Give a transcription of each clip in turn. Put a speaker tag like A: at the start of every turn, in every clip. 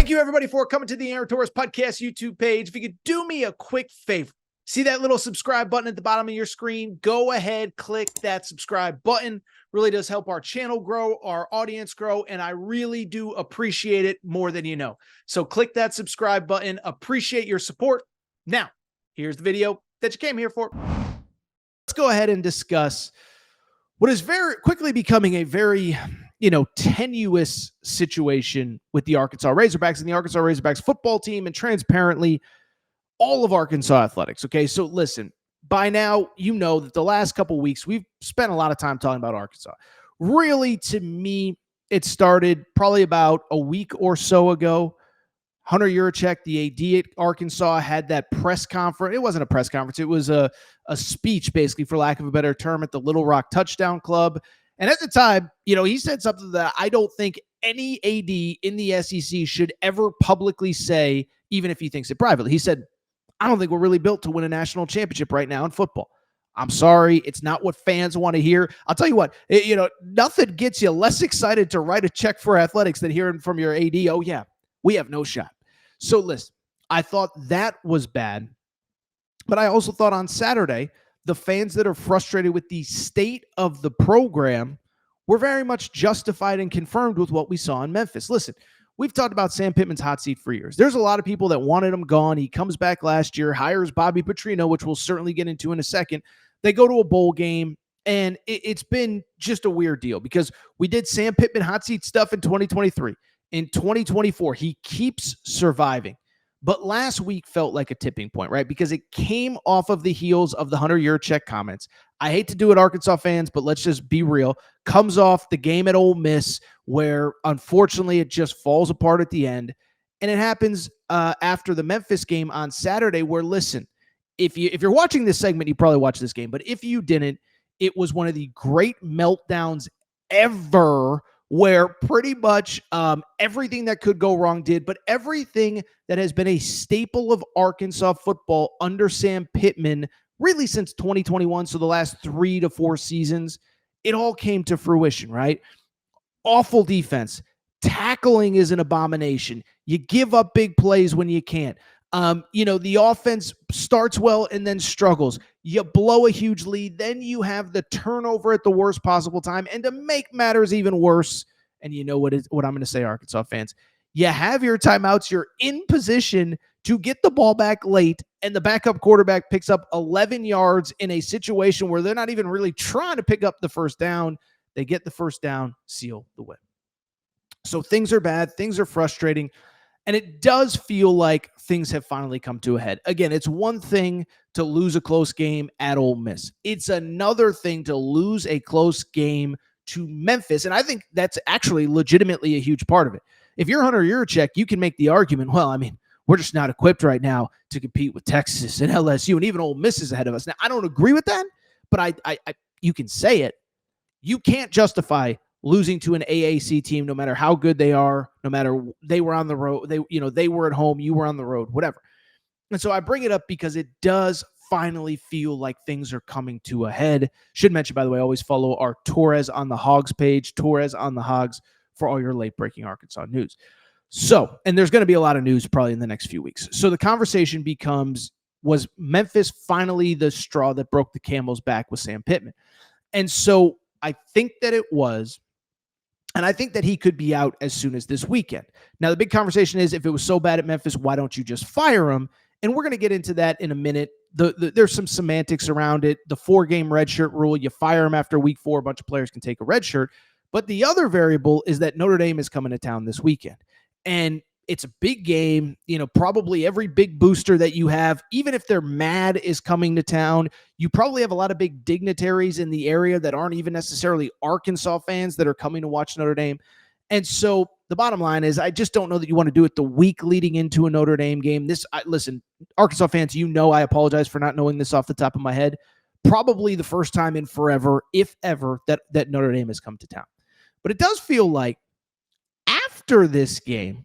A: Thank you, everybody, for coming to the Aaron Torres Podcast YouTube page. If you could do me a quick favor, see that little subscribe button at the bottom of your screen? Go ahead, click that subscribe button. Really does help our channel grow, our audience grow, and I really do appreciate it more than you know. So click that subscribe button. Appreciate your support. Now, here's the video that you came here for. Let's go ahead and discuss what is very quickly becoming a very tenuous situation with the Arkansas Razorbacks and the Arkansas Razorbacks football team and transparently all of Arkansas athletics. Okay. So listen, by now, you know that the last couple of weeks, we've spent a lot of time talking about Arkansas. Really, to me, it started probably about a week or so ago. Hunter Yurachek, the AD at Arkansas, had that press conference. It wasn't a press conference. It was a speech, basically, for lack of a better term, at the Little Rock Touchdown Club. And at the time, he said something that I don't think any AD in the SEC should ever publicly say, even if he thinks it privately. He said, I don't think we're really built to win a national championship right now in football. I'm sorry. It's not what fans want to hear. I'll tell you what, nothing gets you less excited to write a check for athletics than hearing from your AD, oh, yeah, we have no shot. So listen, I thought that was bad. But I also thought on Saturday, the fans that are frustrated with the state of the program were very much justified and confirmed with what we saw in Memphis. Listen, we've talked about Sam Pittman's hot seat for years. There's a lot of people that wanted him gone. He comes back last year, hires Bobby Petrino, which we'll certainly get into in a second. They go to a bowl game, and it's been just a weird deal because we did Sam Pittman hot seat stuff in 2023. In 2024, he keeps surviving. But last week felt like a tipping point, right? Because it came off of the heels of the Hunter Yurachek comments. I hate to do it, Arkansas fans, but let's just be real. Comes off the game at Ole Miss where, unfortunately, it just falls apart at the end. And it happens after the Memphis game on Saturday where, listen, if you're watching this segment, you probably watched this game. But if you didn't, it was one of the great meltdowns ever where pretty much everything that could go wrong did, but everything that has been a staple of Arkansas football under Sam Pittman really since 2021, so the last 3 to 4 seasons, it all came to fruition, right? Awful defense. Tackling is an abomination. You give up big plays when you can't. The offense starts well and then struggles. You blow a huge lead. Then you have the turnover at the worst possible time. And to make matters even worse, and you know what I'm going to say, Arkansas fans, you have your timeouts. You're in position to get the ball back late, and the backup quarterback picks up 11 yards in a situation where they're not even really trying to pick up the first down. They get the first down, seal the win. So things are bad. Things are frustrating. And it does feel like things have finally come to a head. Again, it's one thing to lose a close game at Ole Miss. It's another thing to lose a close game to Memphis. And I think that's actually legitimately a huge part of it. If you're Hunter Yurachek, you can make the argument, well, I mean, we're just not equipped right now to compete with Texas and LSU, and even Ole Miss is ahead of us. Now, I don't agree with that, but I you can say it. You can't justify losing to an AAC team, no matter how good they are, no matter they were on the road, they were at home, you were on the road, whatever. And so I bring it up because it does finally feel like things are coming to a head. Should mention, by the way, always follow our Torres on the Hogs page, Torres on the Hogs, for all your late breaking Arkansas news. So, and there's going to be a lot of news probably in the next few weeks. So the conversation becomes, was Memphis finally the straw that broke the camel's back with Sam Pittman? And so I think that it was. And I think that he could be out as soon as this weekend. Now, the big conversation is, if it was so bad at Memphis, why don't you just fire him? And we're going to get into that in a minute. There's some semantics around it. The 4-game redshirt rule, you fire him after week 4, a bunch of players can take a redshirt. But the other variable is that Notre Dame is coming to town this weekend. And it's a big game. Probably every big booster that you have, even if they're mad, is coming to town. You probably have a lot of big dignitaries in the area that aren't even necessarily Arkansas fans that are coming to watch Notre Dame. And so the bottom line is, I just don't know that you want to do it the week leading into a Notre Dame game. Listen, Arkansas fans, I apologize for not knowing this off the top of my head. Probably the first time in forever, if ever, that Notre Dame has come to town. But it does feel like after this game,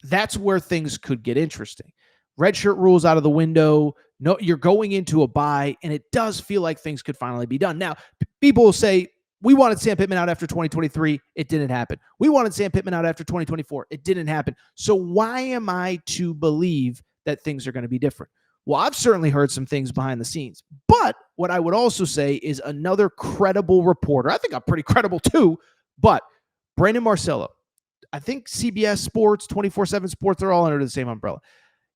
A: that's where things could get interesting. Redshirt rules out of the window. No, you're going into a bye, and it does feel like things could finally be done. Now, people will say, We wanted Sam Pittman out after 2023. It didn't happen. We wanted Sam Pittman out after 2024. It didn't happen. So why am I to believe that things are going to be different? Well, I've certainly heard some things behind the scenes. But what I would also say is another credible reporter. I think I'm pretty credible too. But Brandon Marcello, I think CBS Sports, 24/7 Sports, they're all under the same umbrella.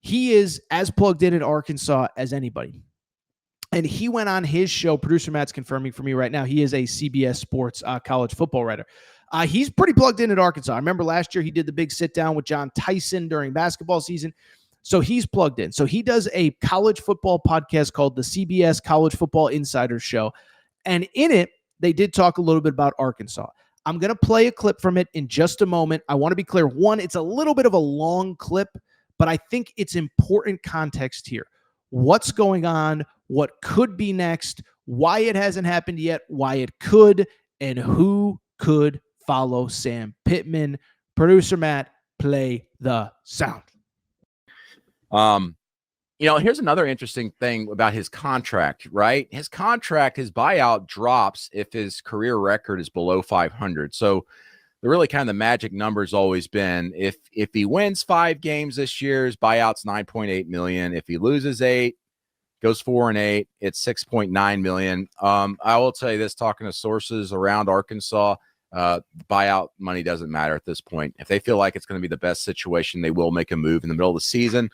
A: He is as plugged in Arkansas as anybody. And he went on his show. Producer Matt's confirming for me right now. He is a CBS Sports college football writer. He's pretty plugged in at Arkansas. I remember last year he did the big sit down with John Tyson during basketball season. So he's plugged in. So he does a college football podcast called the CBS College Football Insider Show. And in it, they did talk a little bit about Arkansas. I'm going to play a clip from it in just a moment. I want to be clear. One, it's a little bit of a long clip, but I think it's important context here. What's going on, what could be next, why it hasn't happened yet, why it could, and who could follow Sam Pittman. Producer Matt, play the sound.
B: Here's another interesting thing about his contract, right? His contract, his buyout drops if his career record is below 500. So the really kind of the magic number has always been if he wins 5 games this year, his buyout's $9.8 million. If he loses 8, goes 4-8, it's $6.9 million. I will tell you this, talking to sources around Arkansas, buyout money doesn't matter at this point. If they feel like it's going to be the best situation, they will make a move in the middle of the season.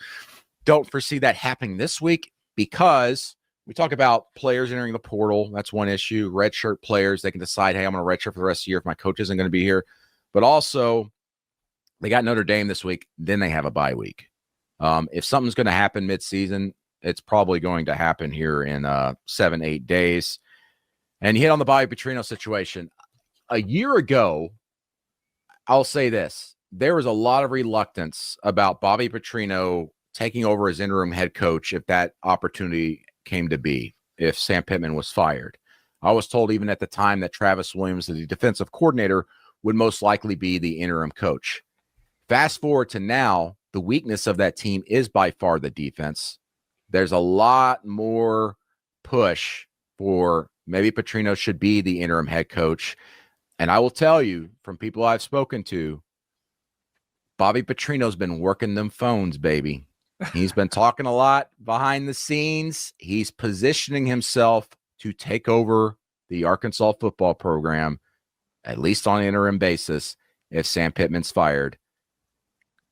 B: Don't foresee that happening this week because we talk about players entering the portal. That's one issue. Redshirt players, they can decide, hey, I'm going to redshirt for the rest of the year if my coach isn't going to be here. But also, they got Notre Dame this week. Then they have a bye week. If something's going to happen midseason, it's probably going to happen here in 7-8 days. And you hit on the Bobby Petrino situation. A year ago, I'll say this. There was a lot of reluctance about Bobby Petrino taking over as interim head coach if that opportunity came to be, if Sam Pittman was fired. I was told even at the time that Travis Williams, the defensive coordinator, would most likely be the interim coach. Fast forward to now, the weakness of that team is by far the defense. There's a lot more push for maybe Petrino should be the interim head coach. And I will tell you from people I've spoken to, Bobby Petrino's been working them phones, baby. He's been talking a lot behind the scenes. He's positioning himself to take over the Arkansas football program, at least on an interim basis, if Sam Pittman's fired.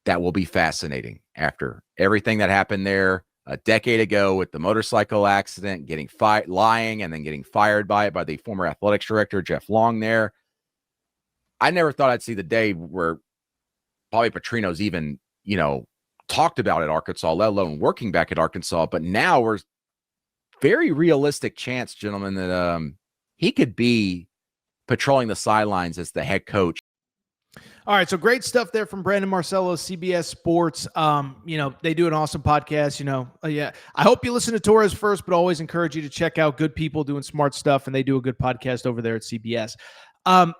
B: That will be fascinating after everything that happened there a decade ago with the motorcycle accident, getting fired, lying, and then getting fired by the former athletics director, Jeff Long there. I never thought I'd see the day where Bobby Petrino's even, talked about at Arkansas, let alone working back at Arkansas. But now we're very realistic chance, gentlemen, that he could be patrolling the sidelines as the head coach.
A: All right, so great stuff there from Brandon Marcello, CBS Sports. They do an awesome podcast. Yeah, I hope you listen to Torres first, but always encourage you to check out good people doing smart stuff, and they do a good podcast over there at CBS.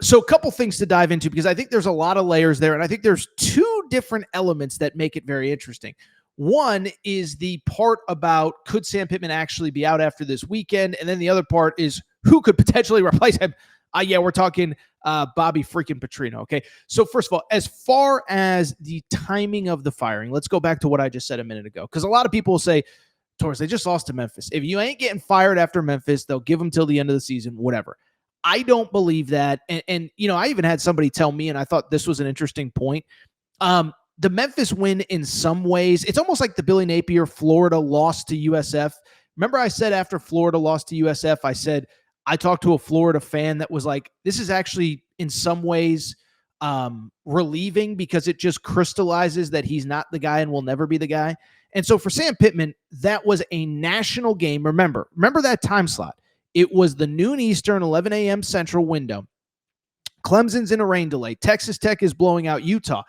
A: So a couple things to dive into because I think there's a lot of layers there, and I think there's 2 different elements that make it very interesting. One is the part about could Sam Pittman actually be out after this weekend, and then the other part is who could potentially replace him. Yeah, we're talking Bobby freaking Petrino. Okay, so first of all, as far as the timing of the firing, let's go back to what I just said a minute ago because a lot of people will say, Torres, they just lost to Memphis. If you ain't getting fired after Memphis, they'll give them till the end of the season, whatever. I don't believe that. And I even had somebody tell me, and I thought this was an interesting point. The Memphis win in some ways, it's almost like the Billy Napier Florida loss to USF. Remember I said after Florida lost to USF, I said, I talked to a Florida fan that was like, this is actually in some ways relieving because it just crystallizes that he's not the guy and will never be the guy. And so for Sam Pittman, that was a national game. Remember that time slot. It was the noon Eastern, 11 a.m. Central window. Clemson's in a rain delay. Texas Tech is blowing out Utah.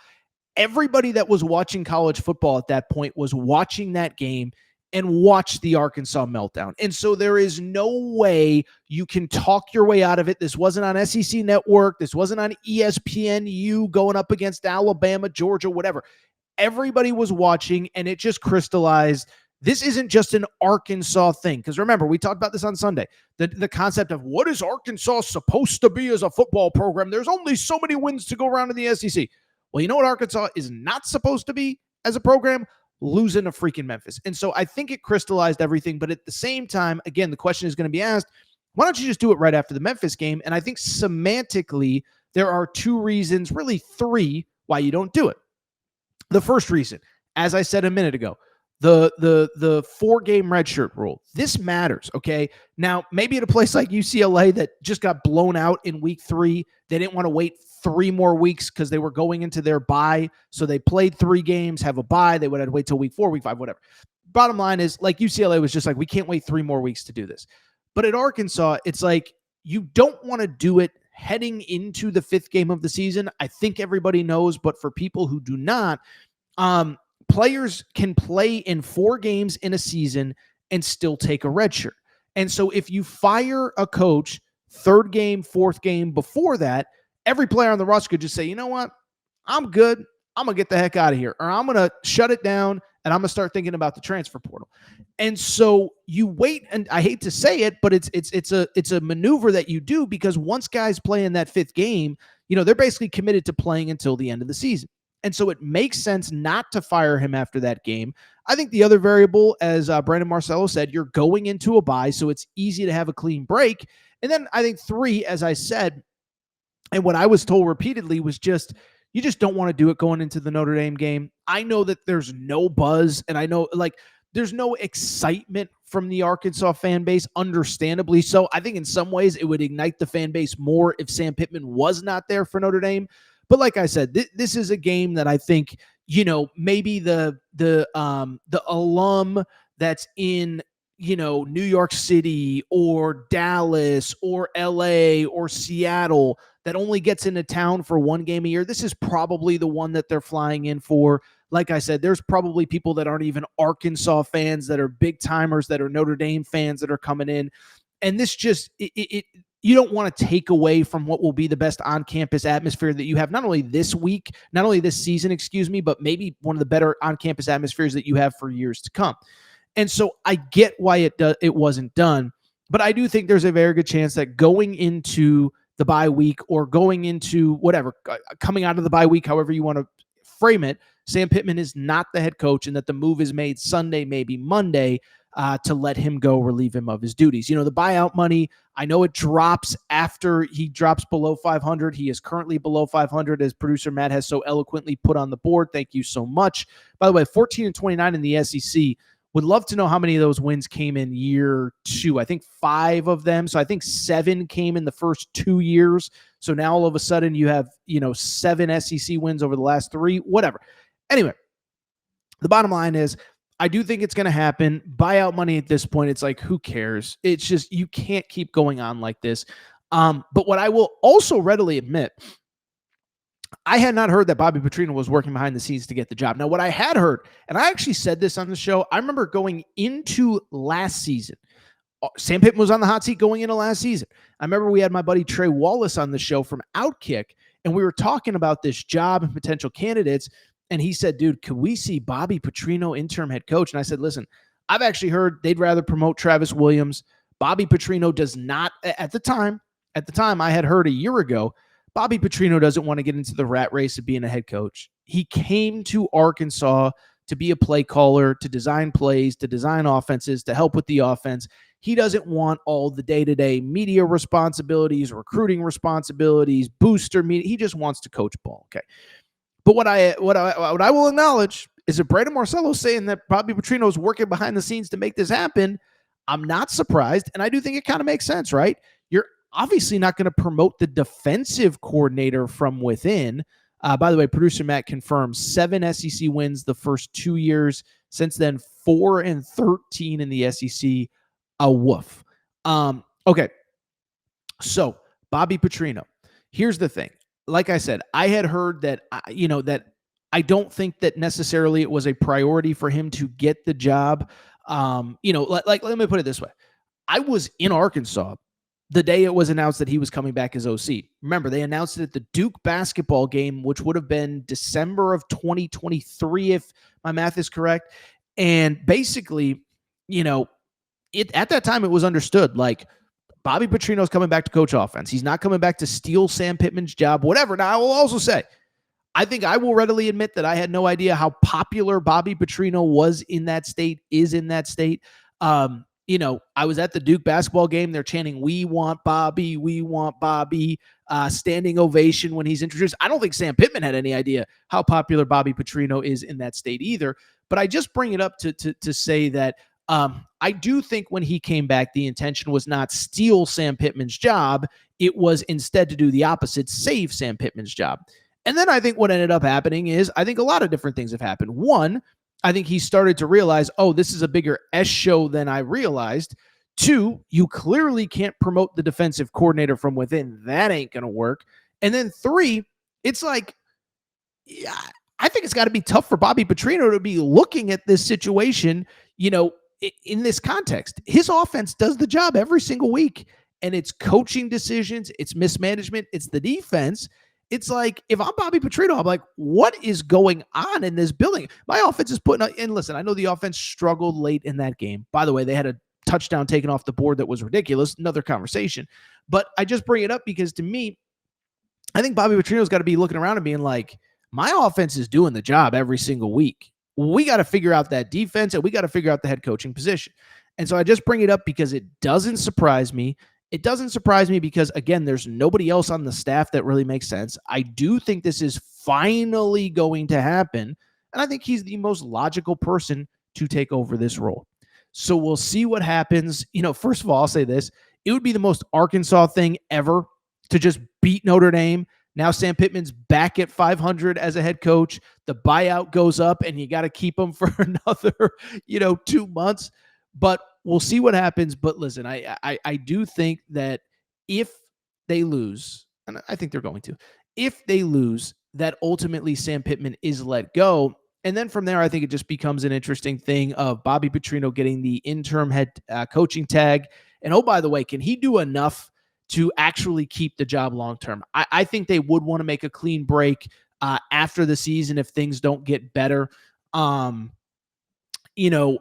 A: Everybody that was watching college football at that point was watching that game and watched the Arkansas meltdown. And so there is no way you can talk your way out of it. This wasn't on SEC Network. This wasn't on ESPNU going up against Alabama, Georgia, whatever. Everybody was watching, and it just crystallized This isn't just an Arkansas thing. Because remember, we talked about this on Sunday. The concept of what is Arkansas supposed to be as a football program? There's only so many wins to go around in the SEC. Well, you know what Arkansas is not supposed to be as a program? Losing to freaking Memphis. And so I think it crystallized everything. But at the same time, again, the question is going to be asked, why don't you just do it right after the Memphis game? And I think semantically, there are two reasons, really three, why you don't do it. The first reason, as I said a minute ago, the 4-game redshirt rule. This matters, okay? Now, maybe at a place like UCLA that just got blown out in week 3, they didn't want to wait 3 more weeks because they were going into their bye. So they played 3 games, have a bye. They would have to wait till week 4, week 5, whatever. Bottom line is, like, UCLA was just like, we can't wait 3 more weeks to do this. But at Arkansas, it's like, you don't want to do it heading into the 5th game of the season. I think everybody knows, but for people who do not, players can play in 4 games in a season and still take a red shirt. And so if you fire a coach 3rd game, 4th game before that, every player on the roster could just say, you know what? I'm good. I'm going to get the heck out of here. Or I'm going to shut it down and I'm going to start thinking about the transfer portal. And so you wait, and I hate to say it, but it's a maneuver that you do, because once guys play in that 5th game, they're basically committed to playing until the end of the season. And so it makes sense not to fire him after that game. I think the other variable, as Brandon Marcello said, you're going into a bye, so it's easy to have a clean break. And then I think 3, as I said, and what I was told repeatedly was just, you just don't want to do it going into the Notre Dame game. I know that there's no buzz, and I know there's no excitement from the Arkansas fan base, understandably so. I think in some ways it would ignite the fan base more if Sam Pittman was not there for Notre Dame. But like I said, this is a game that I think, maybe the alum that's in, New York City or Dallas or LA or Seattle that only gets into town for 1 game a year, this is probably the one that they're flying in for. Like I said, there's probably people that aren't even Arkansas fans that are big timers, that are Notre Dame fans that are coming in. And this just, you don't want to take away from what will be the best on-campus atmosphere that you have, not only this season, but maybe one of the better on-campus atmospheres that you have for years to come. And so I get why it wasn't done, but I do think there's a very good chance that going into the bye week, or going into whatever, coming out of the bye week, however you want to frame it, Sam Pittman is not the head coach, and that the move is made Sunday, maybe Monday, to let him go, relieve him of his duties. The buyout money, I know it drops after he drops below 500. He is currently below 500, as producer Matt has so eloquently put on the board. Thank you so much. By the way, 14-29 in the SEC. Would love to know how many of those wins came in year 2. I think 5 of them. So I think 7 came in the first 2 years. So now all of a sudden you have, 7 SEC wins over the last 3, whatever. Anyway, the bottom line is, I do think it's going to happen. Buyout money at this point, it's like, who cares? It's just, you can't keep going on like this. But what I will also readily admit, I had not heard that Bobby Petrino was working behind the scenes to get the job. Now, what I had heard, and I actually said this on the show, I remember going into last season, Sam Pittman was on the hot seat going into last season. I remember we had my buddy Trey Wallace on the show from Outkick, and we were talking about this job and potential candidates. And he said, dude, could we see Bobby Petrino interim head coach? And I said, listen, I've actually heard they'd rather promote Travis Williams. Bobby Petrino does not, at the time I had heard a year ago, Bobby Petrino doesn't want to get into the rat race of being a head coach. He came to Arkansas to be a play caller, to design plays, to design offenses, to help with the offense. He doesn't want all the day-to-day media responsibilities, recruiting responsibilities, booster media. He just wants to coach ball. Okay. But what I will acknowledge is that Brandon Marcello saying that Bobby Petrino is working behind the scenes to make this happen. I'm not surprised, and I do think it kind of makes sense, right? You're obviously not going to promote the defensive coordinator from within. By the way, producer Matt confirms 7 SEC wins the first 2 years. Since then, 4-13 in the SEC. A woof. Okay, so Bobby Petrino. Here's the thing. Like I said, I had heard that, that I don't think that necessarily it was a priority for him to get the job. Let me put it this way. I was in Arkansas the day it was announced that he was coming back as OC. Remember, they announced it at the Duke basketball game, which would have been December of 2023, if my math is correct. And basically, at that time it was understood, like, Bobby Petrino's coming back to coach offense. He's not coming back to steal Sam Pittman's job, whatever. Now, I will also say, I think I will readily admit that I had no idea how popular Bobby Petrino was in that state, is in that state. I was at the Duke basketball game. They're chanting, "We want Bobby, we want Bobby," standing ovation when he's introduced. I don't think Sam Pittman had any idea how popular Bobby Petrino is in that state either. But I just bring it up to say that I do think when he came back, the intention was not steal Sam Pittman's job. It was instead to do the opposite, save Sam Pittman's job. And then I think what ended up happening is, I think a lot of different things have happened. One, I think he started to realize, oh, this is a bigger S show than I realized. Two, you clearly can't promote the defensive coordinator from within. That ain't going to work. And then three, it's like, yeah, I think it's got to be tough for Bobby Petrino to be looking at this situation, in this context. His offense does the job every single week, and it's coaching decisions, it's mismanagement, it's the defense. It's like, if I'm Bobby Petrino, I'm like, what is going on in this building? My offense is putting in. Listen, I know the offense struggled late in that game. By the way, they had a touchdown taken off the board that was ridiculous. Another conversation. But I just bring it up because, to me, I think Bobby Petrino's got to be looking around and being like, my offense is doing the job every single week. We got to figure out that defense, and we got to figure out the head coaching position. And so I just bring it up because it doesn't surprise me. It doesn't surprise me because, again, there's nobody else on the staff that really makes sense. I do think this is finally going to happen, and I think he's the most logical person to take over this role. So we'll see what happens. First of all, I'll say this. It would be the most Arkansas thing ever to just beat Notre Dame. Now Sam Pittman's back at 500 as a head coach. The buyout goes up, and you got to keep him for another, 2 months. But we'll see what happens. But listen, I do think that if they lose, and I think they're going to, if they lose, that ultimately Sam Pittman is let go. And then from there, I think it just becomes an interesting thing of Bobby Petrino getting the interim head coaching tag. And oh, by the way, can he do enough to actually keep the job long-term? I think they would want to make a clean break after the season if things don't get better.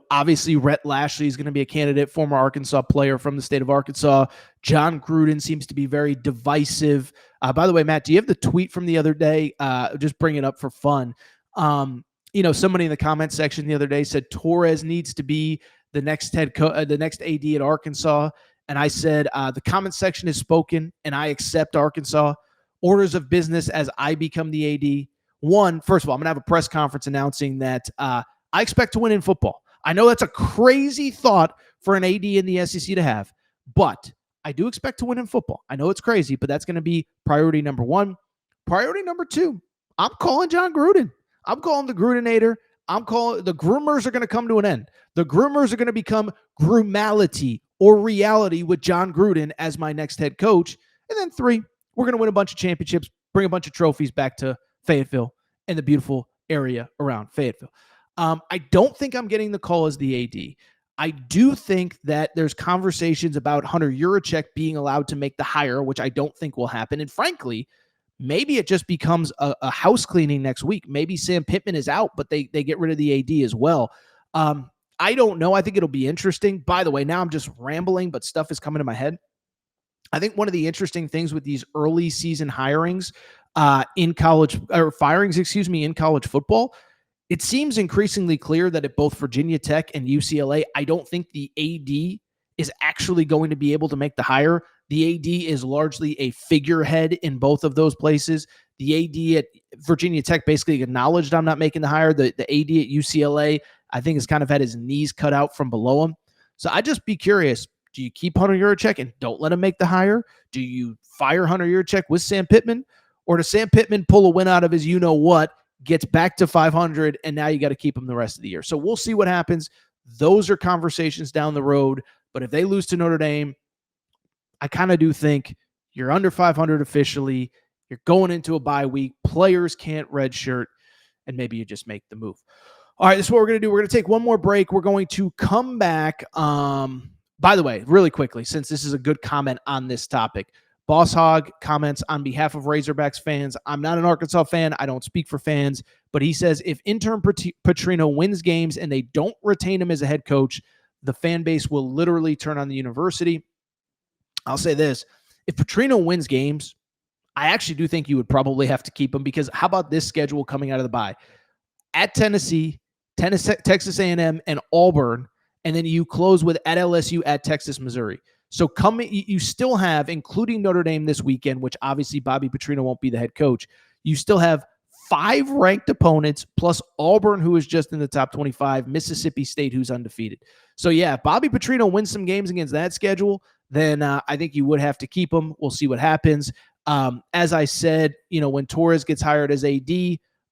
A: Obviously Rhett Lashley is going to be a candidate, former Arkansas player from the state of Arkansas. John Gruden seems to be very divisive. By the way, Matt, do you have the tweet from the other day? Just bring it up for fun. Somebody in the comment section the other day said Torres needs to be the next the next AD at Arkansas. And I said, the comment section is spoken, and I accept Arkansas. Orders of business as I become the AD. One, first of all, I'm going to have a press conference announcing that I expect to win in football. I know that's a crazy thought for an AD in the SEC to have, but I do expect to win in football. I know it's crazy, but that's going to be priority number one. Priority number two, I'm calling John Gruden. I'm calling the Grudenator. I'm calling the groomers are going to come to an end. The groomers are going to become groomality or reality with John Gruden as my next head coach. And then three, we're going to win a bunch of championships, bring a bunch of trophies back to Fayetteville and the beautiful area around Fayetteville. I don't think I'm getting the call as the AD. I do think that there's conversations about Hunter Yurachek being allowed to make the hire, which I don't think will happen. And frankly, maybe it just becomes a house cleaning next week. Maybe Sam Pittman is out, but they get rid of the AD as well. I don't know. I think it'll be interesting. By the way, now I'm just rambling, but stuff is coming to my head. I think one of the interesting things with these early season hirings in college, or firings, in college football, it seems increasingly clear that at both Virginia Tech and UCLA, I don't think the AD is actually going to be able to make the hire. The AD is largely a figurehead in both of those places. The AD at Virginia Tech basically acknowledged I'm not making the hire. The AD at UCLA, I think, has kind of had his knees cut out from below him. So I'd just be curious. Do you keep Hunter Yurachek and don't let him make the hire? Do you fire Hunter Yurachek with Sam Pittman? Or does Sam Pittman pull a win out of his you-know-what, gets back to 500, and now you got to keep him the rest of the year? So we'll see what happens. Those are conversations down the road. But if they lose to Notre Dame, I kind of do think you're under 500 officially. You're going into a bye week. Players can't redshirt, and maybe you just make the move. All right, this is what we're going to do. We're going to take one more break. We're going to come back. By the way, really quickly, since this is a good comment on this topic, Boss Hog comments on behalf of Razorbacks fans. I'm not an Arkansas fan. I don't speak for fans, but he says if interim Petrino wins games and they don't retain him as a head coach, the fan base will literally turn on the university. I'll say this. If Petrino wins games, I actually do think you would probably have to keep him, because how about this schedule coming out of the bye? At Tennessee, Texas A&M, and Auburn, and then you close with at LSU, at Texas, Missouri. So you still have, including Notre Dame this weekend, which obviously Bobby Petrino won't be the head coach, you still have 5 ranked opponents, plus Auburn, who is just in the top 25, Mississippi State, who's undefeated. So yeah, if Bobby Petrino wins some games against that schedule, then I think you would have to keep him. We'll see what happens. As I said, when Torres gets hired as AD,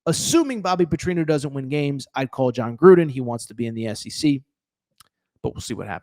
A: assuming Bobby Petrino doesn't win games, I'd call John Gruden. He wants to be in the SEC, but we'll see what happens.